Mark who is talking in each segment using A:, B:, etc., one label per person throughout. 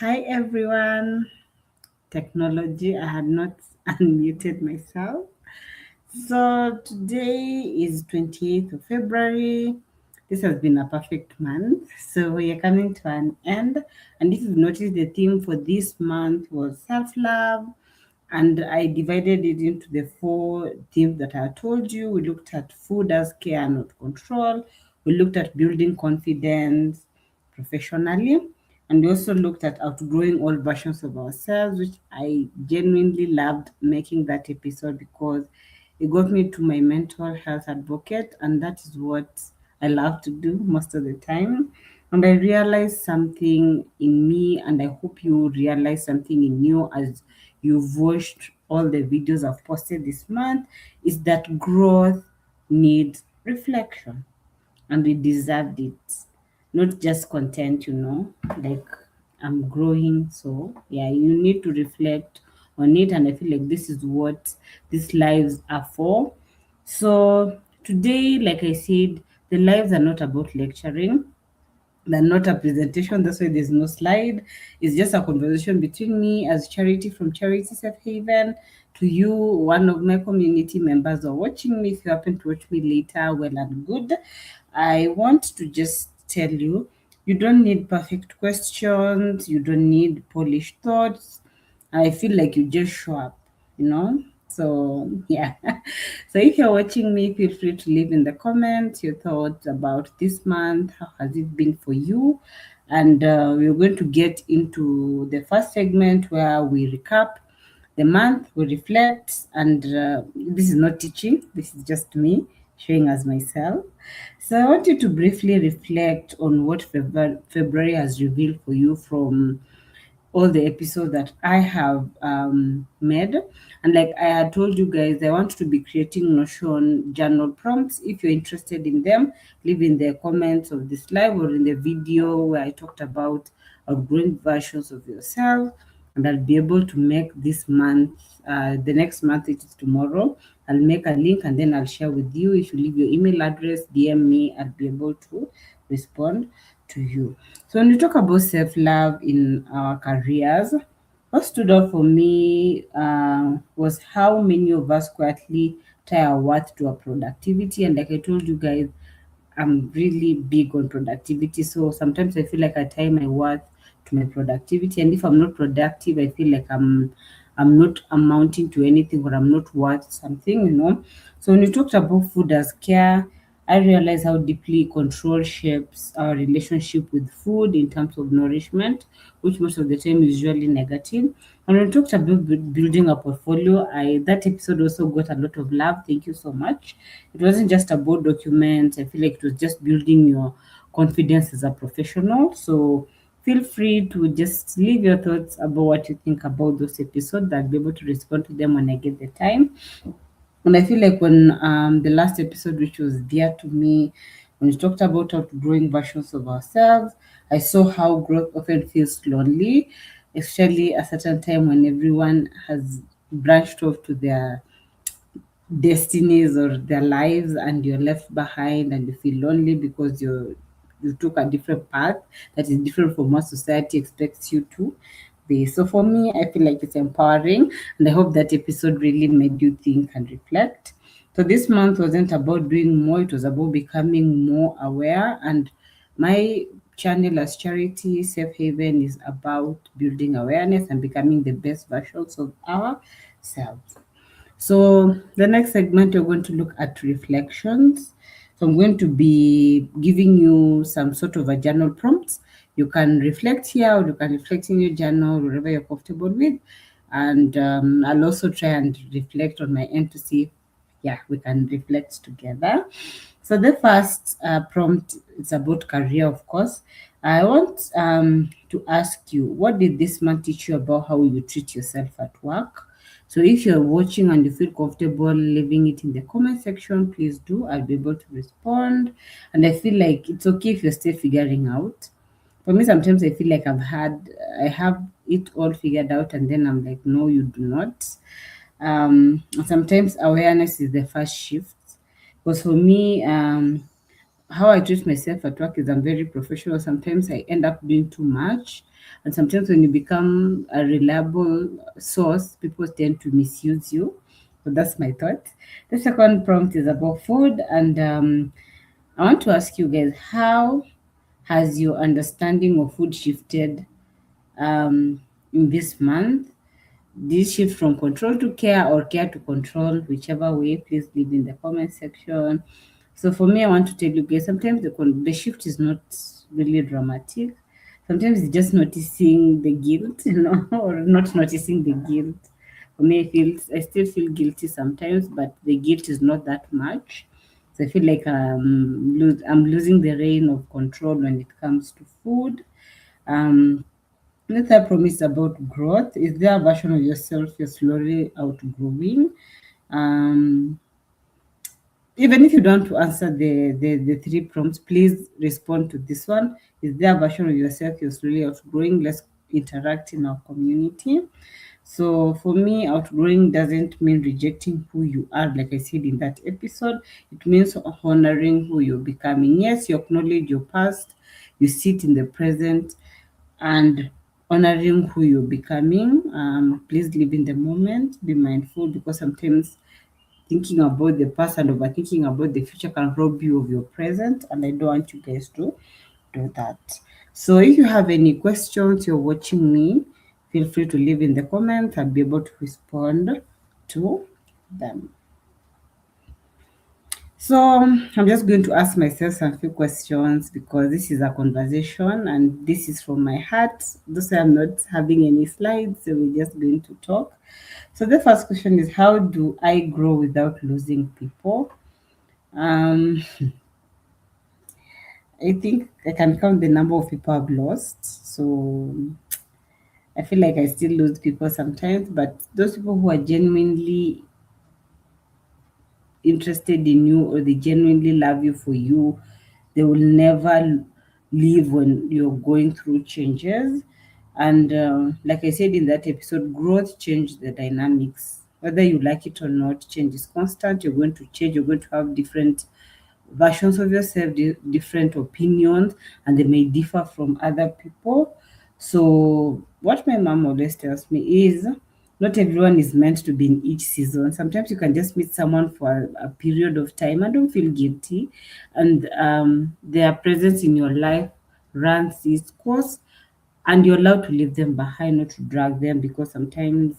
A: Hi everyone. Technology, I had not unmuted myself. So today is 28th of February. This has been a perfect month. So we are coming to an end. And if you've noticed, the theme for this month was self love. And I divided it into the four themes that I told you. We looked at food as care, not control. We looked at building confidence professionally. And we also looked at outgrowing all versions of ourselves, which I genuinely loved making that episode because it got me to my mental health advocate, and that is what I love to do most of the time. And I realized something in me, and I hope you realize something in you as you've watched all the videos I've posted this month, is that growth needs reflection, and we deserved it. Not just content. Like I'm growing, so yeah, you need to reflect on it, and I feel like this is what these lives are for. So today, like I said, the lives are not about lecturing. They're not a presentation. That's why there's no slide. It's just a conversation between me as Charity from Charity Safe Haven to you, one of my community members, or watching me. If you happen to watch me later, well and good. I want to just tell you, you don't need perfect questions. You don't need polished thoughts. I feel like you just show up. So yeah. So if you're watching me, feel free to leave in the comments your thoughts about this month. How has it been for you? And we're going to get into the first segment where we recap the month, we reflect, and this is not teaching, this is just me showing as myself. So I want you to briefly reflect on what February has revealed for you from all the episodes that I have made. And like I had told you guys, I want to be creating Notion journal prompts. If you're interested in them, leave in the comments of this live or in the video where I talked about outgrowing versions of yourself. And I'll be able to make this month, the next month, it is tomorrow. I'll make a link and then I'll share with you. If you leave your email address, DM me, I'll be able to respond to you. So when we talk about self-love in our careers, what stood out for me was how many of us quietly tie our worth to our productivity. And like I told you guys, I'm really big on productivity. So sometimes I feel like I tie my worth to my productivity. And if I'm not productive, I feel like I'm not amounting to anything or I'm not worth something. So when you talked about food as care, I realize how deeply control shapes our relationship with food in terms of nourishment, which most of the time is usually negative. And when we talked about building a portfolio, I that episode also got a lot of love. Thank you so much. It wasn't just about documents. I feel like it was just building your confidence as a professional. So feel free to just leave your thoughts about what you think about those episodes. I'll be able to respond to them when I get the time. And I feel like when the last episode, which was dear to me, when we talked about outgrowing versions of ourselves, I saw how growth often feels lonely, especially at a certain time when everyone has branched off to their destinies or their lives and you're left behind and you feel lonely because you took a different path that is different from what society expects you to be. So for me, I feel like it's empowering, and I hope that episode really made you think and reflect. So this month wasn't about doing more, it was about becoming more aware. And my channel as Charity Safe Haven is about building awareness and becoming the best versions of ourselves. So the next segment, we're going to look at reflections. So I'm going to be giving you some sort of a journal prompts. You can reflect here or you can reflect in your journal, wherever you're comfortable with. And I'll also try and reflect on my end to see if, yeah, we can reflect together. So the first prompt is about career, of course. I want to ask you, what did this month teach you about how you treat yourself at work? So if you're watching and you feel comfortable leaving it in the comment section, please do. I'll be able to respond. And I feel like it's okay if you're still figuring out. For me, sometimes I feel like I have it all figured out, and then I'm like, no, you do not. Sometimes awareness is the first shift. Because for me, how I treat myself at work is I'm very professional. Sometimes I end up doing too much. And sometimes when you become a reliable source, people tend to misuse you. So that's my thought. The second prompt is about food. And I want to ask you guys, how has your understanding of food shifted in this month? This shift from control to care or care to control, whichever way, please leave in the comment section. So for me, I want to tell you guys, sometimes the shift is not really dramatic. Sometimes it's just noticing the guilt, or not noticing the guilt. For me, I still feel guilty sometimes, but the guilt is not that much. So I feel like I'm losing the reign of control when it comes to food. Um, Another promise about growth. Is there a version of yourself you're slowly outgrowing? Um, Even if you don't answer the three prompts, please respond to this one. Is there a version of yourself you're slowly outgrowing? Let's interact in our community. So for me, outgrowing doesn't mean rejecting who you are, like I said in that episode. It means honoring who you're becoming. Yes, you acknowledge your past, you sit in the present, and honoring who you're becoming. Please live in the moment, be mindful, because sometimes thinking about the past and overthinking about the future can rob you of your present, and I don't want you guys to do that. So if you have any questions, you're watching me, feel free to leave in the comments. I'll be able to respond to them. So I'm just going to ask myself some few questions because this is a conversation and this is from my heart. Those I'm not having any slides, so we're just going to talk. So the first question is, how do I grow without losing people? Um, I think I can count the number of people I've lost. So I feel like I still lose people sometimes, but those people who are genuinely interested in you or they genuinely love you for you, they will never leave when you're going through changes. And like I said in that episode, growth changes the dynamics. Whether you like it or not, change is constant. You're going to change, you're going to have different versions of yourself, different opinions, and they may differ from other people. So, what my mom always tells me is not everyone is meant to be in each season. Sometimes you can just meet someone for a period of time and don't feel guilty, and their presence in your life runs its course, and you're allowed to leave them behind, not to drag them, because sometimes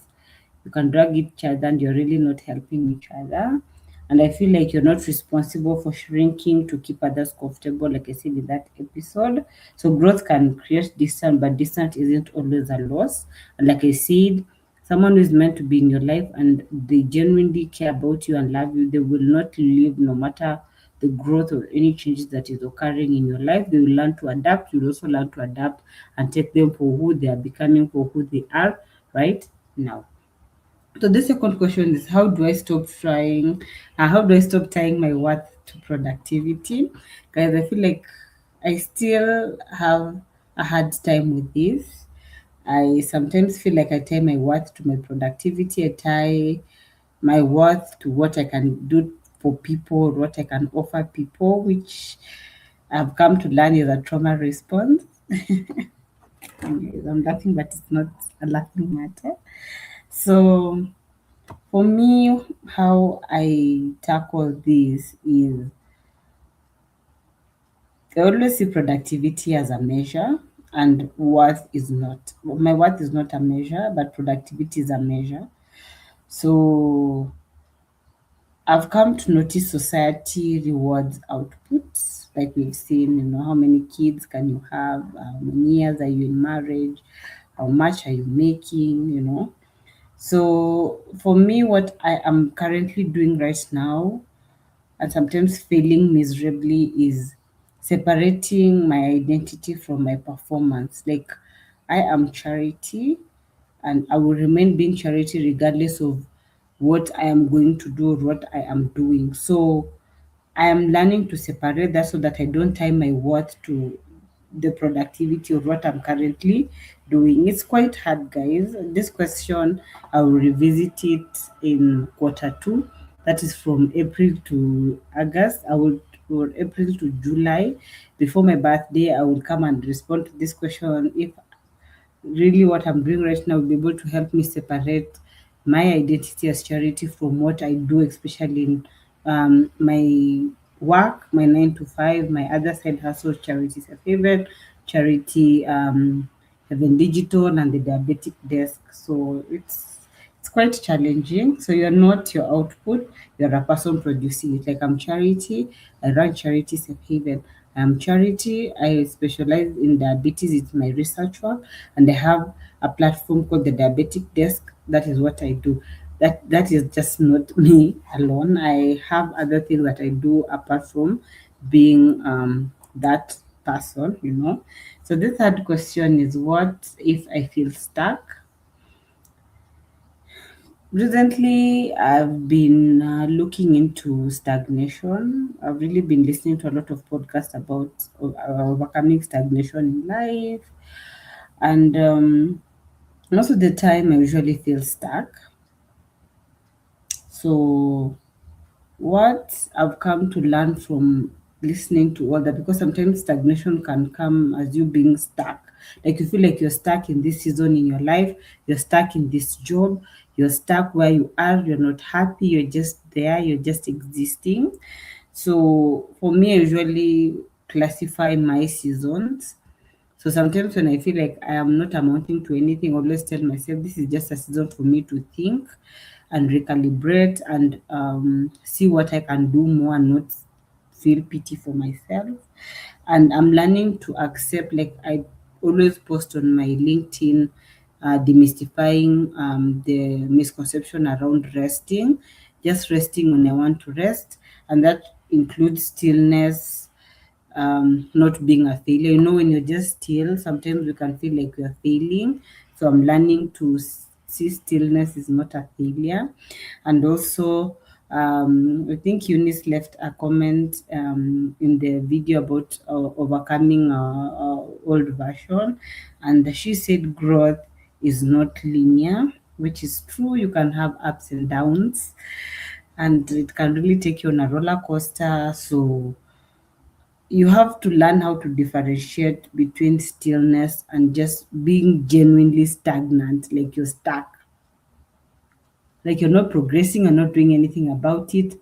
A: you can drag each other and you're really not helping each other. And I feel like you're not responsible for shrinking to keep others comfortable, like I said in that episode. So growth can create distance, but distance isn't always a loss. And like I said, someone who is meant to be in your life and they genuinely care about you and love you, they will not leave no matter the growth or any changes that is occurring in your life. They will learn to adapt. You'll also learn to adapt and take them for who they are becoming, for who they are right now. So the second question is, how do I stop tying my worth to productivity? Guys, I feel like I still have a hard time with this. I sometimes feel like I tie my worth to my productivity. I tie my worth to what I can do for people, what I can offer people, which I've come to learn is a trauma response. Anyways, I'm laughing, but it's not a laughing matter. So for me, how I tackle this is I always see productivity as a measure and worth is not. My worth is not a measure, but productivity is a measure. So I've come to notice society rewards outputs, like we've seen, how many kids can you have, how many years are you in marriage, how much are you making, So for me, what I am currently doing right now and sometimes failing miserably is separating my identity from my performance. Like, I am charity and I will remain being charity regardless of what I am going to do or what I am doing. So I am learning to separate that so that I don't tie my worth to the productivity of what I'm currently doing. It's quite hard, guys. This question, I will revisit it in quarter two. That is from April to August. I will or April to July. Before my birthday, I will come and respond to this question if really what I'm doing right now will be able to help me separate my identity as charity from what I do, especially in my work, my 9 to 5, my other side hustle, charities a favorite, charity, Heaven Digital, and the diabetic desk. So it's quite challenging. So you're not your output, you're a person producing it. Like I'm charity, I run charity safe haven. I'm charity, I specialize in diabetes, it's my research work, and I have a platform called the diabetic desk. That is what I do. That is just not me alone. I have other things that I do apart from being that person. So the third question is, what if I feel stuck? Recently, I've been looking into stagnation. I've really been listening to a lot of podcasts about overcoming stagnation in life. And most of the time, I usually feel stuck. So what I've come to learn from listening to all that, because sometimes stagnation can come as you being stuck. Like you feel like you're stuck in this season in your life, you're stuck in this job, you're stuck where you are, you're not happy, you're just there, you're just existing. So for me, I usually classify my seasons. So sometimes when I feel like I am not amounting to anything, I always tell myself this is just a season for me to think and recalibrate and see what I can do more and not feel pity for myself. And I'm learning to accept, like I always post on my LinkedIn, demystifying the misconception around resting, just resting when I want to rest. And that includes stillness, not being a failure. When you're just still, sometimes you can feel like you're failing. So I'm learning to see stillness is not a failure. And also, I think Eunice left a comment in the video about overcoming our old version. And she said growth is not linear, which is true. You can have ups and downs, and it can really take you on a roller coaster. So you have to learn how to differentiate between stillness and just being genuinely stagnant, like you're stuck, like you're not progressing and not doing anything about it.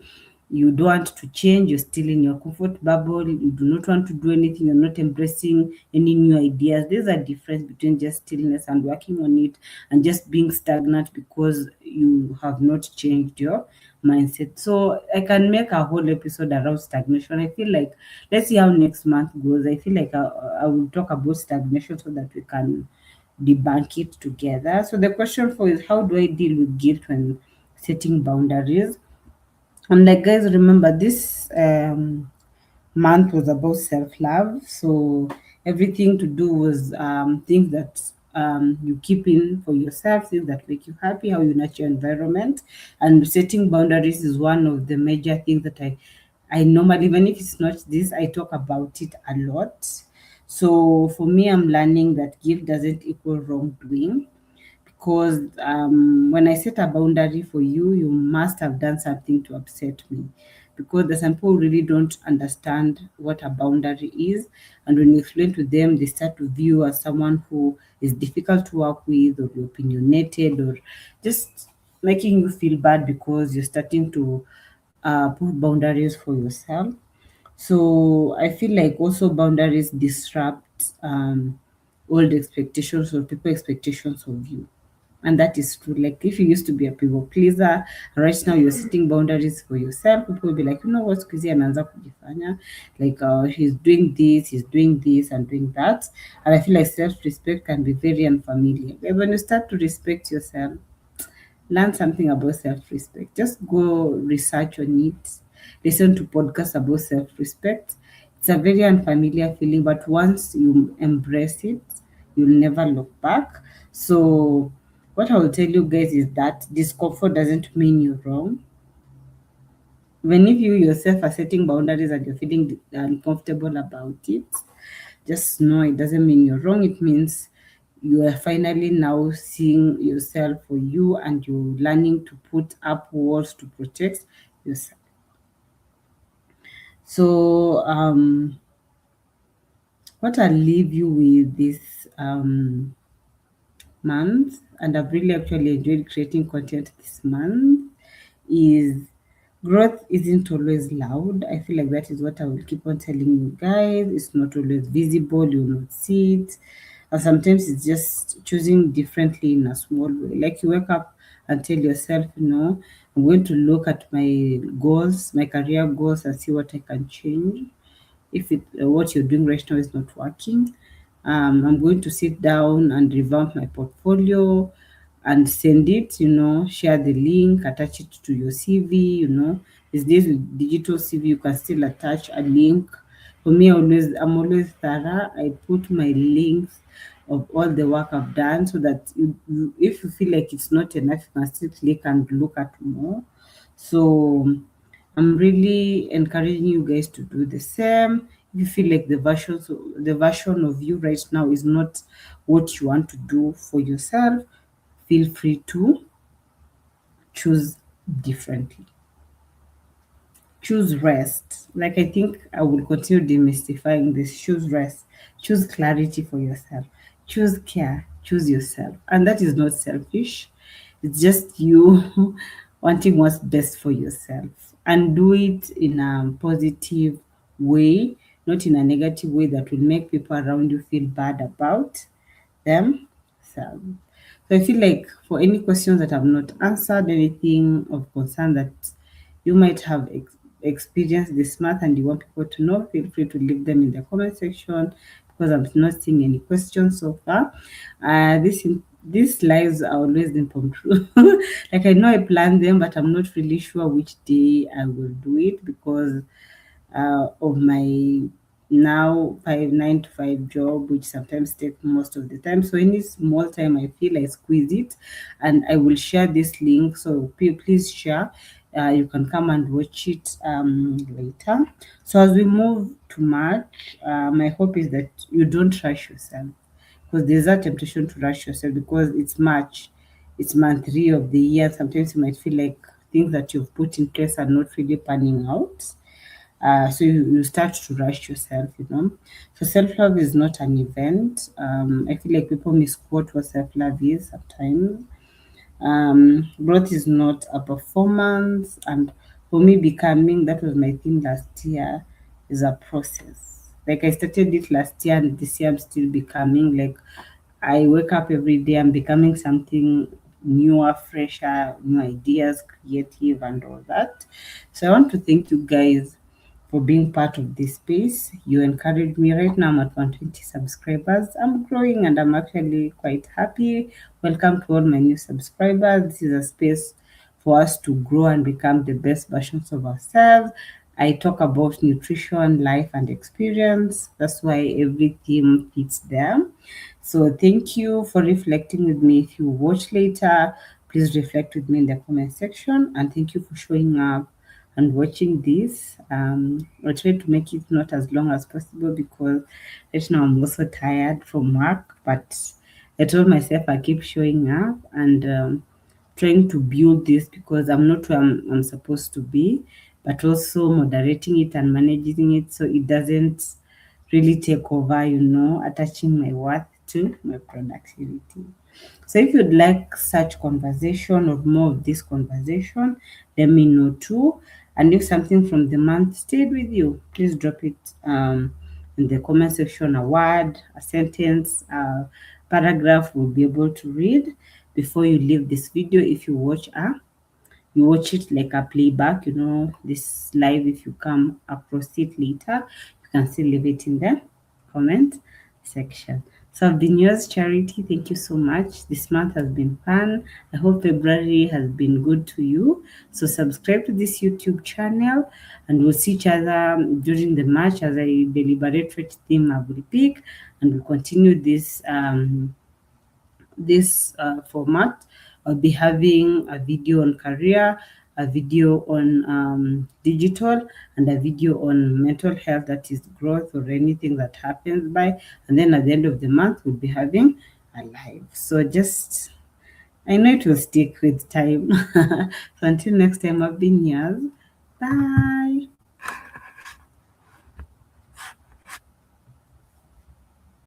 A: You don't want to change, you're still in your comfort bubble, you do not want to do anything, you're not embracing any new ideas. There's a difference between just stillness and working on it and just being stagnant because you have not changed your mindset. So I can make a whole episode around stagnation. I feel like, let's see how next month goes. I feel like I will talk about stagnation so that we can debunk it together. So the question for is, how do I deal with guilt when setting boundaries? And like, guys, remember this month was about self-love. So everything to do was things that you keep in for yourself, things that make you happy, how you nurture your environment. And setting boundaries is one of the major things that I normally, even if it's not this, I talk about it a lot. So for me, I'm learning that guilt doesn't equal wrongdoing, because when I set a boundary for you, you must have done something to upset me. Because the some people really don't understand what a boundary is, and when you explain to them, they start to view you as someone who is difficult to work with, or you're opinionated, or just making you feel bad because you're starting to put boundaries for yourself. So I feel like also boundaries disrupt old expectations or people expectations of you. And that is true. Like if you used to be a people pleaser, right now you're setting boundaries for yourself, people will be like, what, Squeezy anaanza kujifanya. Like he's doing this and doing that. And I feel like self-respect can be very unfamiliar. But when you start to respect yourself, learn something about self-respect. Just go research on it. Listen to podcasts about self-respect. It's a very unfamiliar feeling, but once you embrace it, you'll never look back. So what I will tell you guys is that discomfort doesn't mean you're wrong. When if you yourself are setting boundaries and you're feeling uncomfortable about it, just know it doesn't mean you're wrong. It means you are finally now seeing yourself for you, and you're learning to put up walls to protect yourself. So what I'll leave you with this month, and I've really actually enjoyed creating content this month, is growth isn't always loud. I feel like that is what I will keep on telling you guys. It's not always visible, you will not see it. And sometimes it's just choosing differently in a small way. Like you wake up and tell yourself, I'm going to look at my goals, my career goals, and see what I can change if what you're doing right now is not working. I'm going to sit down and revamp my portfolio and send it, share the link, attach it to your CV, these days with digital CV, you can still attach a link. For me, I'm always thorough. I put my links of all the work I've done so that if you feel like it's not enough, you can still click and look at more. So I'm really encouraging you guys to do the same. If you feel like the version of you right now is not what you want to do for yourself, feel free to choose differently. Choose rest. Like I think I will continue demystifying this. Choose rest. Choose clarity for yourself. Choose care. Choose yourself. And that is not selfish. It's just you wanting what's best for yourself. And do it in a positive way, not in a negative way that will make people around you feel bad about themselves. So I feel like for any questions that I've not answered, anything of concern that you might have experienced this month and you want people to know, feel free to leave them in the comment section because I'm not seeing any questions so far. These lives are always impromptu. Like I know I plan them, but I'm not really sure which day I will do it because of my now 9 to 5 job, which sometimes take most of the time. So any small time I feel I squeeze it, and I will share this link. So please share. You can come and watch it later. So as we move to March, my hope is that you don't rush yourself because there's that temptation to rush yourself because it's March, it's month 3 of the year. Sometimes you might feel like things that you've put in place are not really panning out. So you start to rush yourself. So self-love is not an event. I feel like people misquote what self-love is sometimes. Growth is not a performance, and for me, becoming, that was my theme last year, is a process. Like I started it last year, and this year I'm still becoming. Like I wake up every day, I'm becoming something newer, fresher, new ideas, creative, and all that. So I want to thank you guys for being part of this space. You encouraged me. Right now, I'm at 120 subscribers. I'm growing and I'm actually quite happy. Welcome to all my new subscribers. This is a space for us to grow and become the best versions of ourselves. I talk about nutrition, life, and experience. That's why every theme fits there. So thank you for reflecting with me. If you watch later, please reflect with me in the comment section. And thank you for showing up and watching this. I try to make it not as long as possible because right now I'm also tired from work, but I told myself I keep showing up and trying to build this because I'm not where I'm supposed to be, but also moderating it and managing it so it doesn't really take over, attaching my worth to my productivity. So if you'd like such conversation or more of this conversation, let me know too. And if something from the month stayed with you, please drop it in the comment section. A word, a sentence, a paragraph will be able to read before you leave this video. If you watch it like a playback, this live, if you come across it later, you can still leave it in the comment section. So I've been yours, Charity. Thank you so much. This month has been fun. I hope February has been good to you. So subscribe to this YouTube channel and we'll see each other during the March as I deliberate which theme I will pick, and we'll continue this format. I'll be having a video on career, a video on digital, and a video on mental health, that is growth or anything that happens by. And then at the end of the month, we'll be having a live. So just, I know it will stick with time. So until next time, I've been yours. Bye.